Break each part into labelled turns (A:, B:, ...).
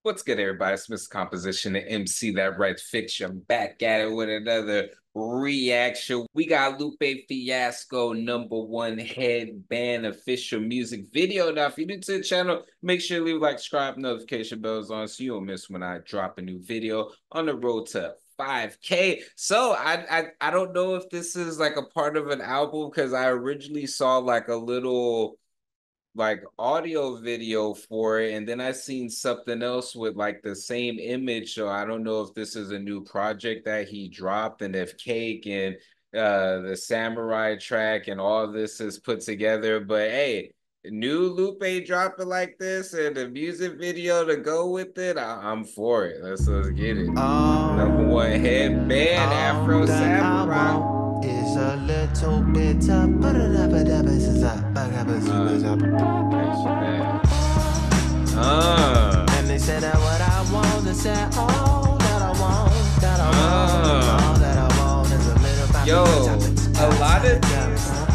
A: What's good, everybody? It's Mr. Composition, the MC that writes fiction. Back at it with another reaction. We got Lupe Fiasco, #1 Headband official music video. Now, if you're new to the channel, make sure you leave a like, subscribe, notification bells on so you don't miss when I drop a new video on the road to 5K. So I don't know if this is like a part of an album because I originally saw like a little like audio video for it, and then I seen something else with like the same image. So I don't know if this is a new project that he dropped, and if Cake and the Samurai track and all this is put together. But hey, new Lupe dropping like this and the music video to go with it, I'm for it. Let's get it. #1 Headband, Afro Samurai.
B: Is a little bit up, but and they said that what I want, they said all that I want, that I want, all that I want is a little.
A: Yo, a lot of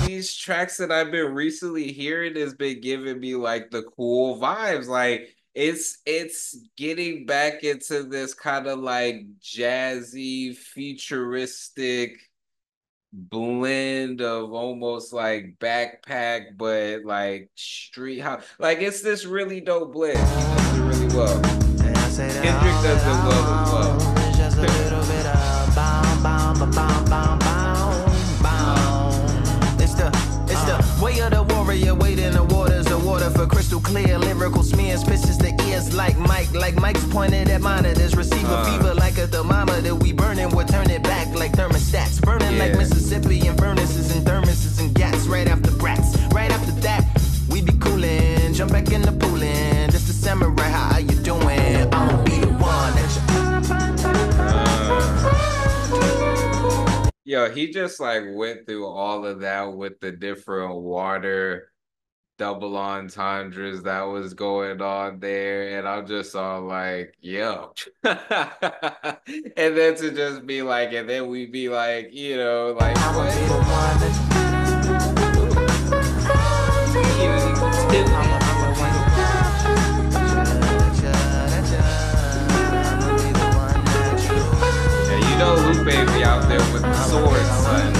A: these tracks that I've been recently hearing has been giving me like the cool vibes. Like it's getting back into this kind of like jazzy, futuristic blend of almost like backpack, but like street house. Like it's this really dope blend. He does it really well. Kendrick does it well as well.
B: It's just a little bit of bound, bound, bound, bound, bound, bound. It's the way of the warrior, wading the waters, the water for crystal clear, lyrical smears, pisses the ears like Mike's pointed at monitors, receiver fever like a thermometer. We burning, we'll turn it back like thermostats, burning like Mississippi and furnaces and thermoses and gas. Right after brats, right after that, we be coolin', jump back in the poolin'. Just a samurai, how you doing? I'ma be the one that
A: you. Yo, he just like went through all of that with the different water double entendres that was going on there, and I'm just all like, yo. And then to just be like, and then we be like, you know, like what? Yeah, you know Lupe be out there with the sword, son.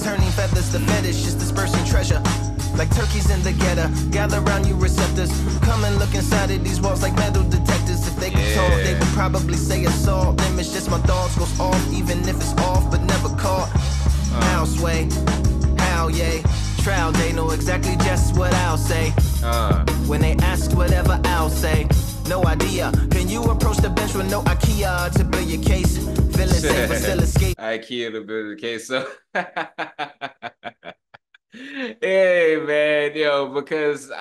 B: Turning feathers to fetish, just dispersing treasure like turkeys in the getter. Gather round you receptors, come and look inside of these walls like metal detectors. If they could talk, they would probably say assault. Them it's just my thoughts goes off, even if it's off, but never caught. How sway, how yay, trial they know exactly just what I'll say. When they ask whatever I'll say, no idea. Can you approach the bench with no IKEA to build your case? Feeling safe but still escape.
A: IKEA to build the case. So hey man, yo, because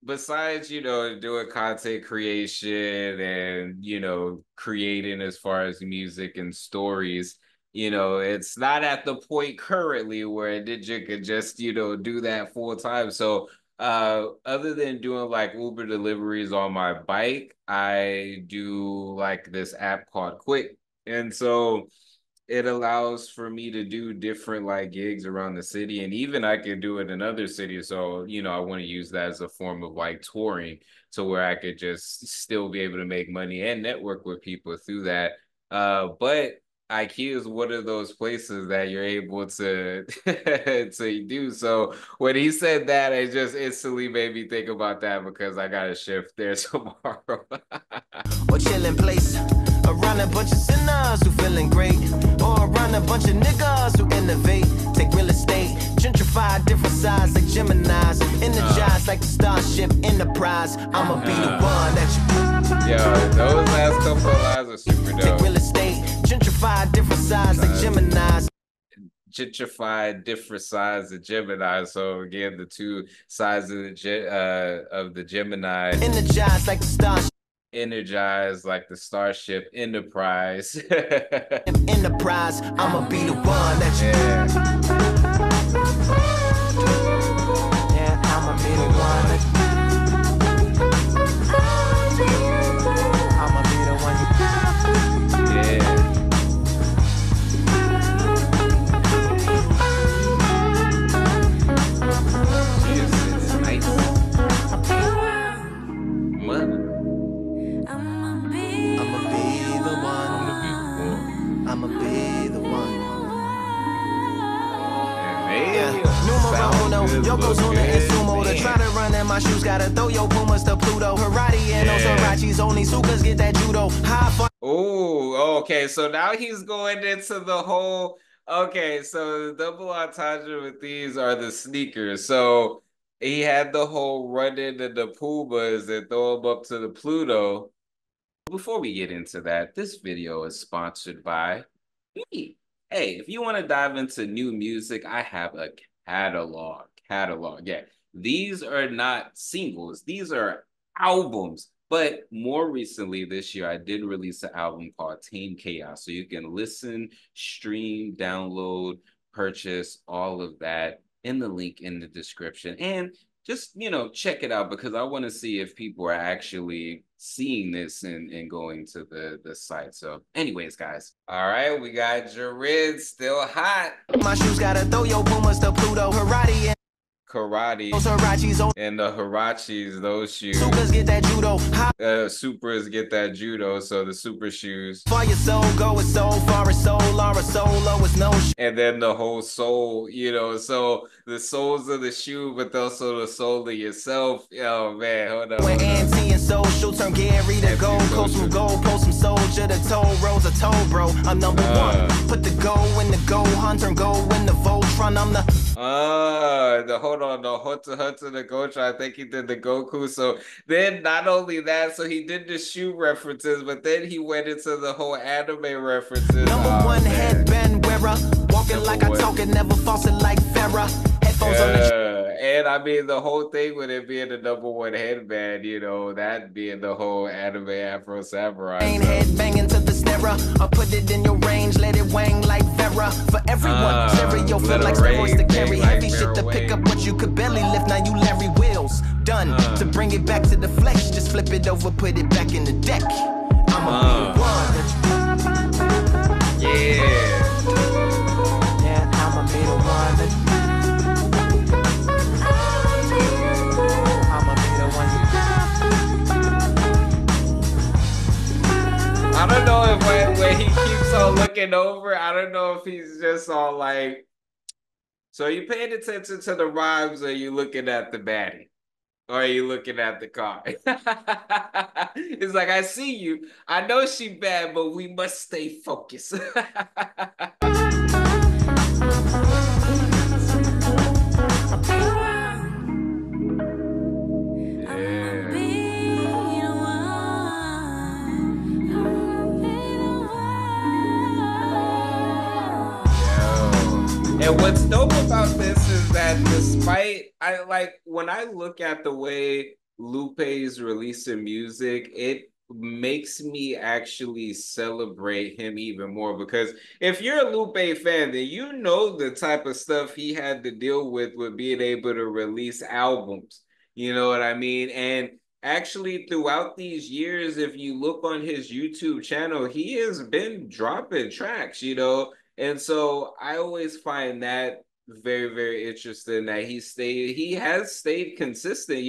A: besides, you know, doing content creation and, you know, creating as far as music and stories, you know, it's not at the point currently where a ninja could just, you know, do that full time. So other than doing like Uber deliveries on my bike, I do like this app called Quick. And so it allows for me to do different like gigs around the city, and even I can do it in other cities. So, you know, I want to use that as a form of like touring to where I could just still be able to make money and network with people through that. But IKEA is one of those places that you're able to to do. So when he said that, it just instantly made me think about that because I got to shift there tomorrow.
B: Or chill in place around a bunch of sinners who feeling great, or around a bunch of niggas who innovate, take real estate, gentrify different sides like Geminis, energize like the Starship Enterprise. I'ma be the one that you.
A: Yo, those last couple of lines are super dope.
B: Take real estate, gentrify different sides like Geminis.
A: Gentrify different sides of Gemini. So again, the two sides of the Gemini.
B: Energize like the Starship.
A: Energized like the Starship Enterprise.
B: Enterprise, I'ma be the one that you. Yeah, I'ma be the one that.
A: I'ma
B: be the one. I'ma be the one.
A: Yeah.
B: Numero uno, Yokozuna and Sumo. To try to run in my shoes, gotta throw your Pumas to Pluto. Harati and those Harachis, only Sukas get that judo.
A: Oh, okay. So now he's going into the whole. Okay, so the double entendre with these are the sneakers. So he had the whole run into the Pumas and throw them up to the Pluto. Before we get into that, this video is sponsored by me. Hey, if you want to dive into new music, I have a catalog. Yeah. These are not singles. These are albums. But more recently this year, I did release an album called Tame Chaos. So you can listen, stream, download, purchase, all of that in the link in the description. And just, check it out because I want to see if people are actually seeing this and going to the site. So anyways, guys. All right, we got Jared still hot.
B: My shoes gotta throw your Pumas to Pluto. Harati
A: Karate and the Hirachis, those shoes.
B: Supers get that judo.
A: Supers get that judo, so the super shoes.
B: For your soul, go with soul, for a soul, or a solo is no.
A: And then the whole soul, so the soles of the shoe, but also the soul of yourself. Oh man, hold on.
B: When anti and social turn Gary to gold, coast some gold, post some soldier, the toll roads a toll, bro. I'm number one. Put the go in the go hunter and go in the Voltron. I'm
A: the Hunter, the Gotron. I think he did the Goku. So then not only that, so he did the shoe references, but then he went into the whole anime references.
B: Number one headband wearer, walking like I talk and never falsing like Farrah. Headphones on the
A: and I mean the whole thing with it being the number one headband, that being the whole anime Afro Samurai.
B: Head banging to the snare. I put it in your range, let it wang like Vera. For everyone, stereo feel like steroids to carry heavy shit to pick up what you could barely lift. Now you Larry Wheels. Done. To bring it back to the flesh, just flip it over, put it back in the deck. I'm a one.
A: Yeah.
B: Yeah, I'ma be the one.
A: I don't know if when he keeps on looking over, I don't know if he's just all like, so are you paying attention to the rhymes or are you looking at the baddie? Or are you looking at the car? It's like, I see you. I know she bad, but we must stay focused. And what's dope about this is that despite, when I look at the way Lupe's releasing music, it makes me actually celebrate him even more because if you're a Lupe fan, then you know the type of stuff he had to deal with being able to release albums. You know what I mean? And actually throughout these years, if you look on his YouTube channel, he has been dropping tracks, And so I always find that very, very interesting that he has stayed consistent.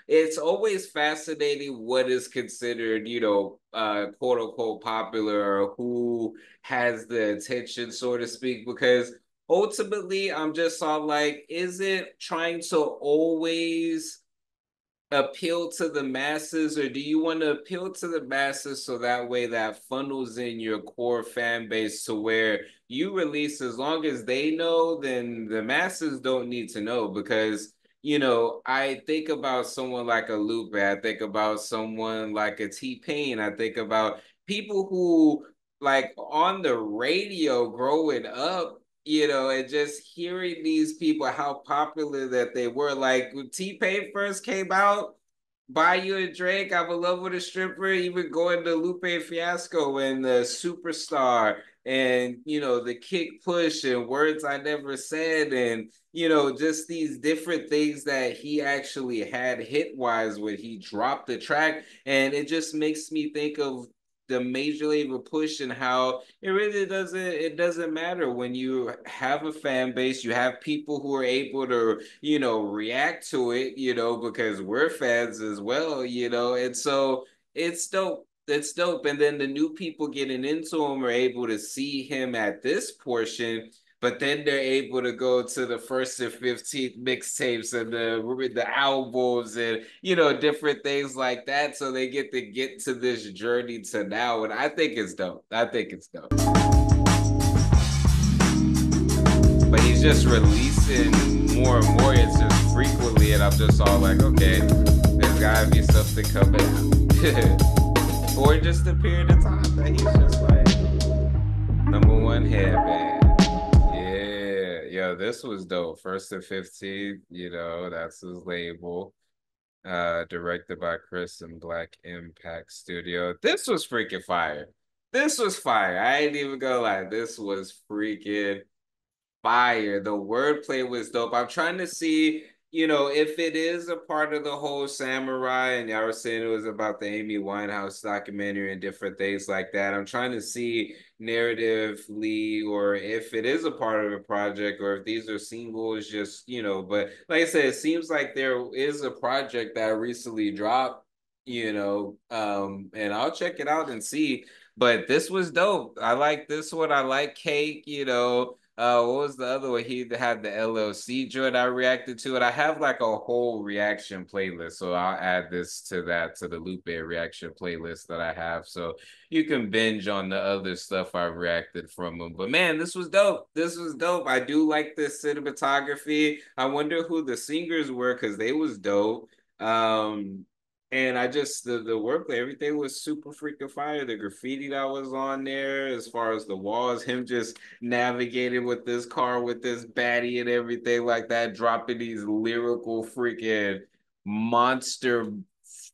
A: It's always fascinating what is considered, quote unquote popular or who has the attention, so to speak, because ultimately I'm just all like, is it trying to always appeal to the masses, or do you want to appeal to the masses so that way that funnels in your core fan base to where you release as long as they know, then the masses don't need to know? Because I think about someone like a Lupe, I think about someone like a T-Pain, I think about people who like on the radio growing up, and just hearing these people, how popular that they were. Like when T-Pain first came out, Buy You a Drink, I'm in Love with a Stripper, even going to Lupe Fiasco and the Superstar and, the Kick Push and Words I Never Said and, just these different things that he actually had hit-wise when he dropped the track. And it just makes me think of the major label push and how it really doesn't matter when you have a fan base, you have people who are able to, react to it, because we're fans as well, and so it's dope. It's dope. And then the new people getting into him are able to see him at this portion, but then they're able to go to the first and 15th mixtapes and the albums and different things like that. So they get to this journey to now, and I think it's dope. I think it's dope. But he's just releasing more and more. It's just frequently, and I'm just all like, okay, there's gotta be something coming out, or just a period of time that he's just like #1 Headband. Yo, this was dope. First and 15th, that's his label. Directed by Chris and Black Impact Studio. This was freaking fire. This was fire. I ain't even gonna lie. This was freaking fire. The wordplay was dope. I'm trying to see, if it is a part of the whole samurai, and y'all were saying it was about the Amy Winehouse documentary and different things like that. I'm trying to see narratively, or if it is a part of the project, or if these are singles, just, but like I said, it seems like there is a project that recently dropped, and I'll check it out and see. But this was dope. I like this one. I like Cake, what was the other one? He had the LLC joint I reacted to it. I have like a whole reaction playlist, so I'll add this to the Lupe reaction playlist that I have, so you can binge on the other stuff I reacted from him. But man, this was dope. This was dope. I do like this cinematography. I wonder who the singers were because they was dope. And I just the wordplay, everything was super freaking fire. The graffiti that was on there, as far as the walls, him just navigating with this car with this baddie and everything like that, dropping these lyrical freaking monster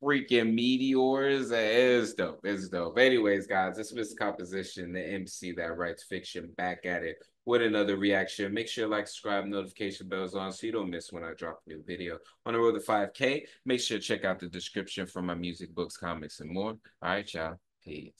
A: freaking meteors. It is dope. It's dope. Anyways, guys, this was Composition, the MC that writes fiction, back at it with another reaction. Make sure to like, subscribe, notification bells on so you don't miss when I drop a new video. On the road to 5K, make sure to check out the description for my music, books, comics, and more. All right, y'all. Peace.